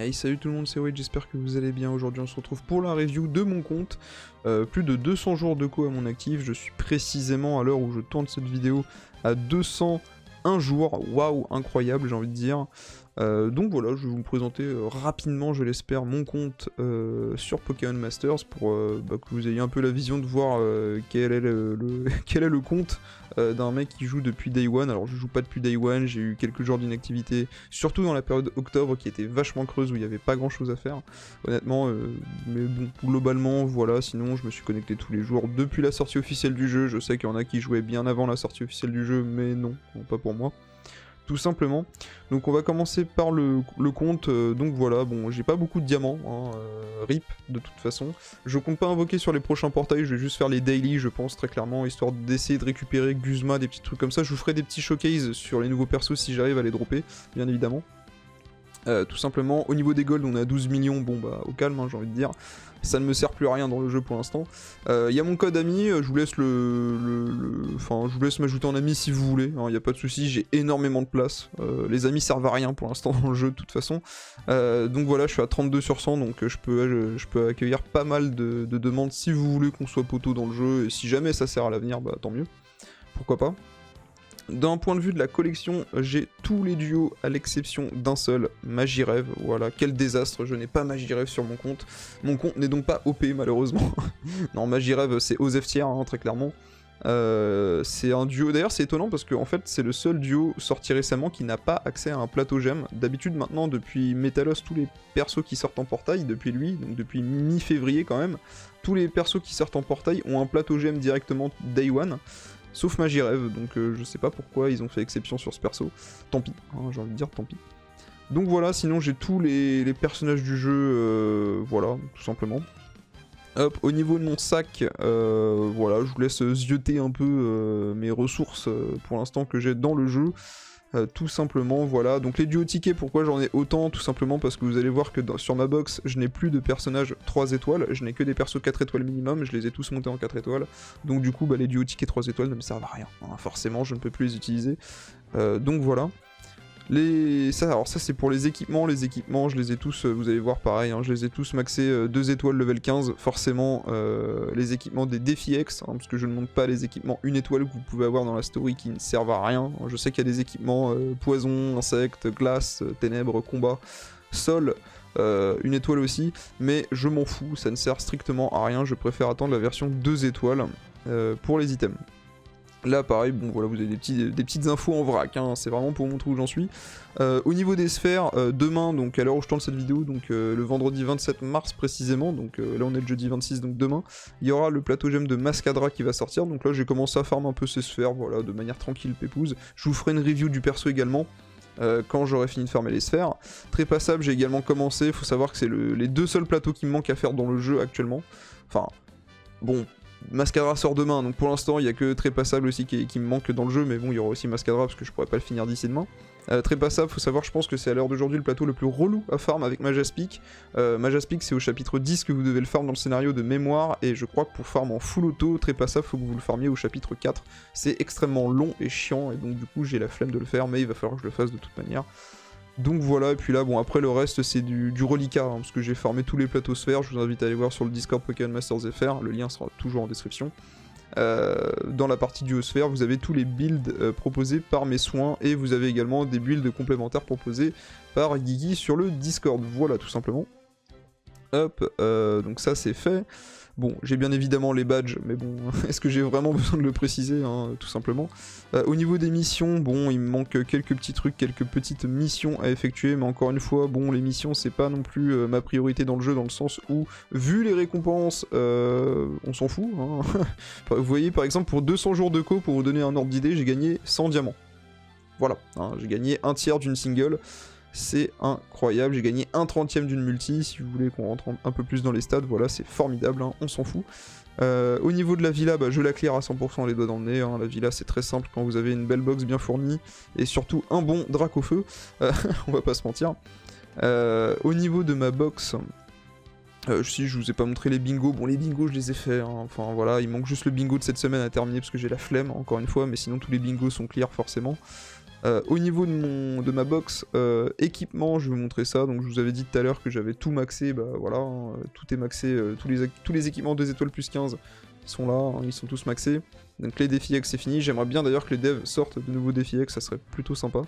Hey, salut tout le monde, c'est Wade, j'espère que vous allez bien. Aujourd'hui on se retrouve pour la review de mon compte. Plus de 200 jours de co à mon actif, je suis précisément à l'heure où je tourne cette vidéo à 201 jours. Waouh, incroyable j'ai envie de dire. Donc voilà, je vais vous présenter rapidement, je l'espère, mon compte sur Pokémon Masters pour que vous ayez un peu la vision de voir quel est quel est le compte d'un mec qui joue depuis Day One. Alors je joue pas depuis Day One, j'ai eu quelques jours d'inactivité, surtout dans la période octobre qui était vachement creuse où il n'y avait pas grand chose à faire, honnêtement, mais bon, globalement, voilà, sinon je me suis connecté tous les jours depuis la sortie officielle du jeu. Je sais qu'il y en a qui jouaient bien avant la sortie officielle du jeu, mais non, pas pour moi. Tout simplement. Donc on va commencer par le compte, donc voilà, bon j'ai pas beaucoup de diamants, hein, RIP de toute façon. Je compte pas invoquer sur les prochains portails, je vais juste faire les daily je pense très clairement, histoire d'essayer de récupérer Guzma, des petits trucs comme ça. Je vous ferai des petits showcases sur les nouveaux persos si j'arrive à les dropper, bien évidemment. Tout simplement, au niveau des golds on est à 12 millions, bon bah au calme hein, j'ai envie de dire. Ça ne me sert plus à rien dans le jeu pour l'instant. Il y a mon code ami, je vous laisse Enfin, je vous laisse m'ajouter en ami si vous voulez, il n'y a pas de souci, j'ai énormément de place. Les amis servent à rien pour l'instant dans le jeu de toute façon. Donc voilà, je suis à 32 sur 100, donc je peux accueillir pas mal de demandes si vous voulez qu'on soit poteau dans le jeu, et si jamais ça sert à l'avenir, bah tant mieux. Pourquoi pas. D'un point de vue de la collection, j'ai tous les duos à l'exception d'un seul, Magirêve. Voilà, quel désastre, je n'ai pas Magirêve sur mon compte. Mon compte n'est donc pas OP malheureusement. Non, Magirêve c'est Osef tiers, hein, très clairement. C'est un duo, d'ailleurs c'est étonnant parce que en fait c'est le seul duo sorti récemment qui n'a pas accès à un plateau gemme. D'habitude maintenant depuis Metalos, tous les persos qui sortent en portail, depuis lui, donc depuis mi-février quand même, tous les persos qui sortent en portail ont un plateau gemme directement Day One. Sauf Magirêve, donc je sais pas pourquoi ils ont fait exception sur ce perso. Tant pis, hein, j'ai envie de dire tant pis. Donc voilà, sinon j'ai tous les personnages du jeu, voilà, tout simplement. Hop, au niveau de mon sac, voilà, je vous laisse zioter un peu mes ressources pour l'instant que j'ai dans le jeu. Tout simplement, voilà. Donc les duos tickets, pourquoi j'en ai autant? Tout simplement parce que vous allez voir que sur ma box, je n'ai plus de personnages 3 étoiles, je n'ai que des persos 4 étoiles minimum, je les ai tous montés en 4 étoiles. Donc du coup, bah, les duos tickets 3 étoiles ne me servent à rien, hein, forcément, je ne peux plus les utiliser. Donc voilà. Alors ça c'est pour les équipements, je les ai tous, vous allez voir pareil, hein, je les ai tous maxés 2 étoiles level 15, forcément les équipements des défis X, hein, parce que je ne monte pas les équipements 1 étoile que vous pouvez avoir dans la story qui ne servent à rien. Je sais qu'il y a des équipements poison, insectes, glace, ténèbres, combat, sol, 1 étoile aussi, mais je m'en fous, ça ne sert strictement à rien, je préfère attendre la version 2 étoiles pour les items. Là pareil, bon voilà, vous avez des petites infos en vrac, hein, c'est vraiment pour montrer où j'en suis. Au niveau des sphères, demain, donc à l'heure où je tourne cette vidéo, donc le vendredi 27 mars précisément, donc là on est le jeudi 26, donc demain, il y aura le plateau gemme de Mascadra qui va sortir, donc là j'ai commencé à farmer un peu ces sphères, voilà, de manière tranquille, pépouze. Je vous ferai une review du perso également, quand j'aurai fini de farmer les sphères. Trépassable, j'ai également commencé, faut savoir que c'est les 2 seuls plateaux qui me manquent à faire dans le jeu actuellement. Enfin, bon... Mascadra sort demain, donc pour l'instant il n'y a que Trépassable aussi qui me manque dans le jeu, mais bon il y aura aussi Mascadra parce que je pourrais pas le finir d'ici demain. Trépassable, faut savoir, je pense que c'est à l'heure d'aujourd'hui le plateau le plus relou à farm avec Majaspic. Majaspic c'est au chapitre 10 que vous devez le farm dans le scénario de mémoire, et je crois que pour farm en full auto, Trépassable faut que vous le farmiez au chapitre 4. C'est extrêmement long et chiant, et donc du coup j'ai la flemme de le faire, mais il va falloir que je le fasse de toute manière. Donc voilà, et puis là, bon, après le reste, c'est du reliquat, hein, parce que j'ai farmé tous les plateaux sphères, je vous invite à aller voir sur le Discord Pokémon Masters FR, le lien sera toujours en description. Dans la partie duosphère, vous avez tous les builds proposés par mes soins, et vous avez également des builds complémentaires proposés par Guigui sur le Discord, voilà, tout simplement. Hop, donc ça c'est fait. Bon, j'ai bien évidemment les badges, mais bon, est-ce que j'ai vraiment besoin de le préciser, hein, tout simplement. Au niveau des missions, bon, il me manque quelques petits trucs, quelques petites missions à effectuer, mais encore une fois, bon, les missions, c'est pas non plus ma priorité dans le jeu, dans le sens où, vu les récompenses, on s'en fout, hein. Vous voyez, par exemple, pour 200 jours de co, pour vous donner un ordre d'idée, j'ai gagné 100 diamants. Voilà, hein, j'ai gagné un tiers d'une single. C'est incroyable, j'ai gagné 1/30 d'une multi, si vous voulez qu'on rentre un peu plus dans les stats, voilà, c'est formidable, hein, on s'en fout. Au niveau de la villa, bah, je la clear à 100% les doigts dans le nez, hein. La villa c'est très simple quand vous avez une belle box bien fournie, et surtout un bon drac au feu, on va pas se mentir. Au niveau de ma box... si je vous ai pas montré les bingos, bon les bingos je les ai faits, hein. Enfin voilà, il manque juste le bingo de cette semaine à terminer parce que j'ai la flemme encore une fois, mais sinon tous les bingos sont clear forcément. Au niveau de ma box équipement, je vais vous montrer ça. Donc je vous avais dit tout à l'heure que j'avais tout maxé, bah voilà, hein, tout est maxé, tous les équipements 2 étoiles plus 15 sont là, hein, ils sont tous maxés. Donc les défis X c'est fini, j'aimerais bien d'ailleurs que les devs sortent de nouveaux défis X, ça serait plutôt sympa.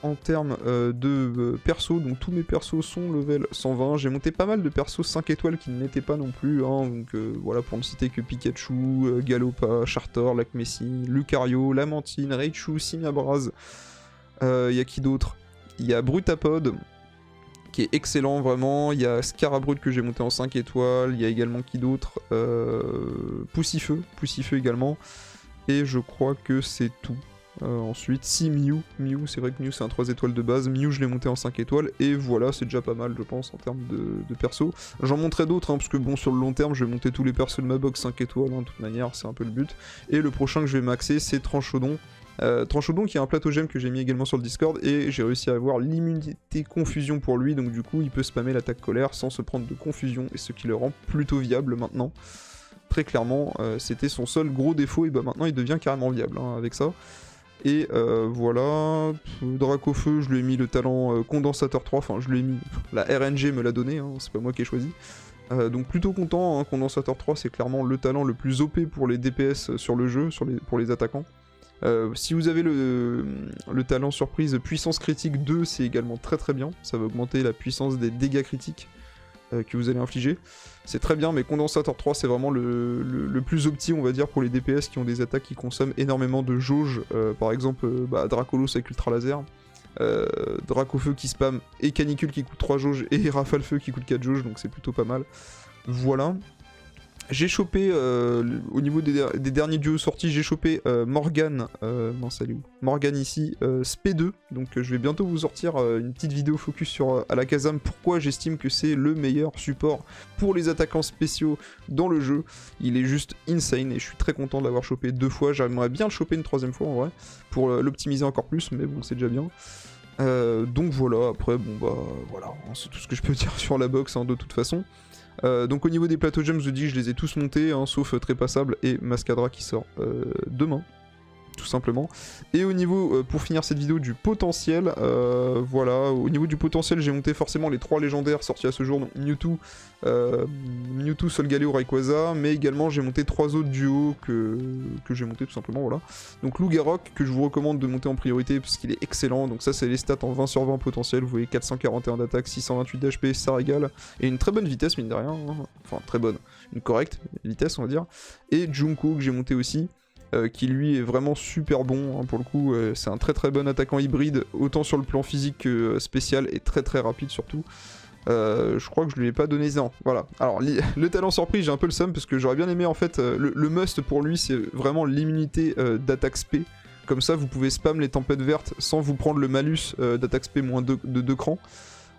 En termes de perso, donc tous mes persos sont level 120, j'ai monté pas mal de persos 5 étoiles qui ne l'étaient pas non plus, hein, donc voilà pour ne citer que Pikachu, Galopa, Chartor, Lakmessi, Lucario, Lamentine, Raichu, Simiabraz, y a qui d'autre? Il y a Brutapod, qui est excellent vraiment, il y a Scarabrut que j'ai monté en 5 étoiles, il y a également qui d'autre? Poussifeu également, et je crois que c'est tout. Ensuite, si Mew, c'est vrai que Mew c'est un 3 étoiles de base, Mew je l'ai monté en 5 étoiles, et voilà, c'est déjà pas mal je pense en termes de perso. J'en monterai d'autres, hein, parce que bon, sur le long terme, je vais monter tous les persos de ma box 5 étoiles, hein, de toute manière, c'est un peu le but. Et le prochain que je vais maxer, c'est Tranchodon. Tranchodon qui est un plateau gemme que j'ai mis également sur le Discord, et j'ai réussi à avoir l'immunité confusion pour lui, donc du coup, il peut spammer l'attaque colère sans se prendre de confusion, et ce qui le rend plutôt viable maintenant. Très clairement, c'était son seul gros défaut, et bah maintenant il devient carrément viable hein, avec ça. Et voilà, Dracofeu, je lui ai mis le talent condensateur 3, enfin je lui ai mis, la RNG me l'a donné, hein, c'est pas moi qui ai choisi. Donc plutôt content, hein, condensateur 3 c'est clairement le talent le plus OP pour les DPS sur le jeu, pour les attaquants. Si vous avez le talent surprise puissance critique 2, c'est également très très bien, ça va augmenter la puissance des dégâts critiques que vous allez infliger. C'est très bien, mais Condensateur 3 c'est vraiment le plus opti on va dire pour les DPS qui ont des attaques qui consomment énormément de jauge, par exemple Dracolos avec Ultra Laser, Dracofeu qui spam, et Canicule qui coûte 3 jauges, et Rafalefeu qui coûte 4 jauges, donc c'est plutôt pas mal. Voilà. J'ai chopé, au niveau des derniers duos sortis, j'ai chopé Morgane, non salut où Morgane ici, SP2, donc je vais bientôt vous sortir une petite vidéo focus sur Alakazam, pourquoi j'estime que c'est le meilleur support pour les attaquants spéciaux dans le jeu. Il est juste insane et je suis très content de l'avoir chopé 2 fois, j'aimerais bien le choper une 3ème fois en vrai, pour l'optimiser encore plus, mais bon c'est déjà bien. Donc voilà, après bon bah voilà, c'est tout ce que je peux dire sur la box hein, de toute façon. Donc au niveau des plateaux gems, je vous dis, je les ai tous montés, hein, sauf Trépassable et Mascadra qui sort demain, tout simplement. Et au niveau, pour finir cette vidéo, du potentiel, voilà, au niveau du potentiel, j'ai monté forcément les 3 légendaires sortis à ce jour, donc Mewtwo, Solgaleo, Rayquaza, mais également j'ai monté 3 autres duos que j'ai monté tout simplement, voilà. Donc Lougarok, que je vous recommande de monter en priorité parce qu'il est excellent, donc ça c'est les stats en 20 sur 20 potentiel, vous voyez 441 d'attaque, 628 d'HP, ça régale, et une très bonne vitesse mine de rien, hein. Enfin très bonne, une correcte vitesse on va dire, et Junko que j'ai monté aussi, qui lui est vraiment super bon, hein, pour le coup, c'est un très bon attaquant hybride, autant sur le plan physique que spécial, et très rapide surtout. Je crois que je lui ai pas donné non, voilà. Alors le talent surprise j'ai un peu le seum parce que j'aurais bien aimé en fait, le must pour lui c'est vraiment l'immunité d'attaque spé, comme ça vous pouvez spam les tempêtes vertes sans vous prendre le malus d'attaque spé moins de 2 crans,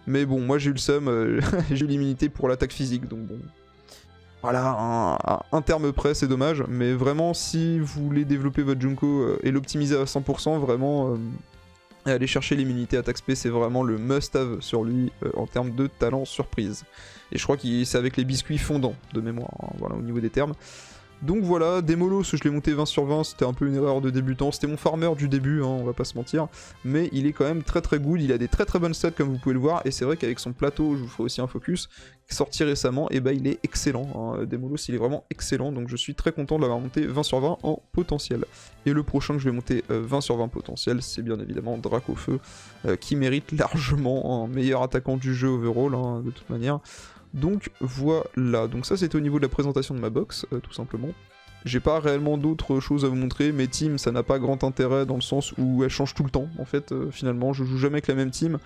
mais bon moi j'ai eu le seum, j'ai eu l'immunité pour l'attaque physique donc bon. Voilà, à un terme près, c'est dommage, mais vraiment, si vous voulez développer votre Junko et l'optimiser à 100%, vraiment, aller chercher l'immunité attaque spé, c'est vraiment le must-have sur lui en termes de talent surprise. Et je crois que c'est avec les biscuits fondants, de mémoire, hein, voilà, au niveau des termes. Donc voilà, Démolos, je l'ai monté 20 sur 20, c'était un peu une erreur de débutant, c'était mon farmer du début, hein, on va pas se mentir, mais il est quand même très good, il a des très bonnes stats comme vous pouvez le voir, et c'est vrai qu'avec son plateau, je vous ferai aussi un focus, sorti récemment, et bah il est excellent, hein. Démolos il est vraiment excellent, donc je suis très content de l'avoir monté 20 sur 20 en potentiel. Et le prochain que je vais monter 20 sur 20 potentiel, c'est bien évidemment Dracofeu, qui mérite largement un meilleur attaquant du jeu overall, hein, de toute manière. Donc voilà, donc ça c'était au niveau de la présentation de ma box, tout simplement. J'ai pas réellement d'autres choses à vous montrer, mes teams ça n'a pas grand intérêt dans le sens où elles changent tout le temps en fait, finalement je joue jamais avec la même team.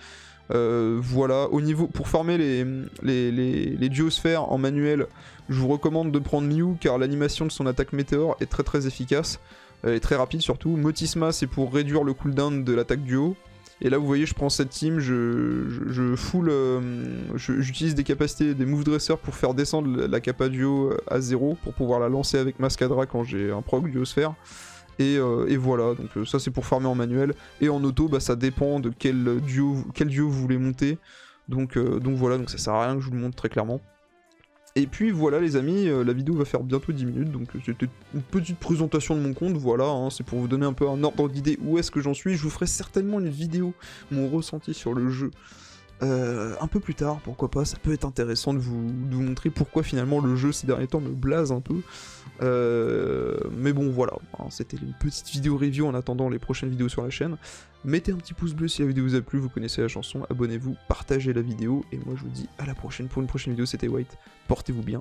Voilà, au niveau, pour farmer les duosphères en manuel, je vous recommande de prendre Mew car l'animation de son attaque météore est très efficace, et très rapide surtout. Motisma c'est pour réduire le cooldown de l'attaque duo. Et là vous voyez je prends cette team, j'utilise des capacités, des move dressers pour faire descendre la capa duo à 0 pour pouvoir la lancer avec Mascadra quand j'ai un proc duosphère. Et voilà, donc ça c'est pour farmer en manuel. Et en auto bah ça dépend de quel duo vous voulez monter. Donc voilà, donc ça sert à rien que je vous le montre très clairement. Et puis voilà les amis, la vidéo va faire bientôt 10 minutes, donc c'était une petite présentation de mon compte, voilà, hein, c'est pour vous donner un peu un ordre d'idée où est-ce que j'en suis. Je vous ferai certainement une vidéo, mon ressenti sur le jeu, un peu plus tard, pourquoi pas, ça peut être intéressant de vous montrer pourquoi finalement le jeu ces derniers temps me blase un peu. Mais bon voilà, hein, c'était une petite vidéo review en attendant les prochaines vidéos sur la chaîne. Mettez un petit pouce bleu si la vidéo vous a plu, vous connaissez la chanson, abonnez-vous, partagez la vidéo, et moi je vous dis à la prochaine pour une prochaine vidéo, c'était White, portez-vous bien,